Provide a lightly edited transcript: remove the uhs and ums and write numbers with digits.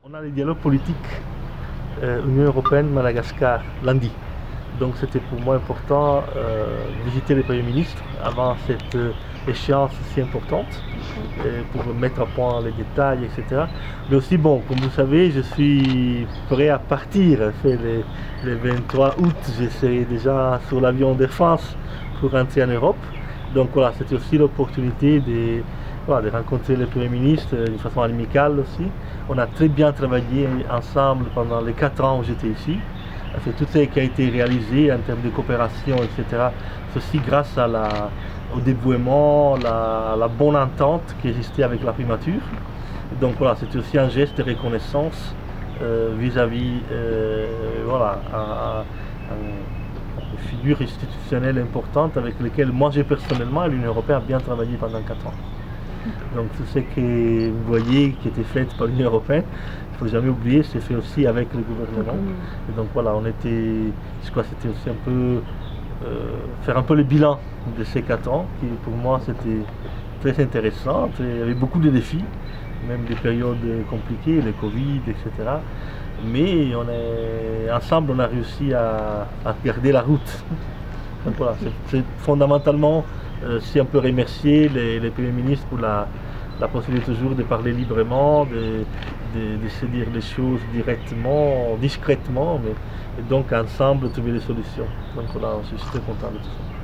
On a les dialogues politiques Union européenne-Madagascar lundi. Donc c'était pour moi important de visiter les premiers ministres avant cette échéance si importante pour mettre à point les détails, etc. Mais aussi, bon, comme vous savez, je suis prêt à partir. Le 23 août, je serai déjà sur l'avion d'Air France pour rentrer en Europe. Donc voilà, c'était aussi l'opportunité de rencontrer le Premier ministre d'une façon amicale aussi. On a très bien travaillé ensemble pendant les 4 ans où j'étais ici. C'est tout ce qui a été réalisé en termes de coopération, etc. C'est aussi grâce au dévouement, la bonne entente qui existait avec la primature. Donc voilà, c'était aussi un geste de reconnaissance vis-à-vis une figure institutionnelle importante avec laquelle moi j'ai personnellement et l'Union européenne a bien travaillé pendant 4 ans. Donc tout ce que vous voyez qui était fait par l'Union européenne, il ne faut jamais oublier, c'est fait aussi avec le gouvernement. Et donc voilà, je crois que c'était aussi un peu faire un peu le bilan de ces 4 ans, qui pour moi c'était très intéressant. Il y avait beaucoup de défis, même des périodes compliquées, le Covid, etc. Mais ensemble on a réussi à garder la route. Donc voilà, c'est fondamentalement si on peut remercier les premiers ministres pour la possibilité toujours de parler librement, de se dire les choses directement, discrètement, et donc ensemble trouver des solutions. Donc voilà, je suis très content de tout ça.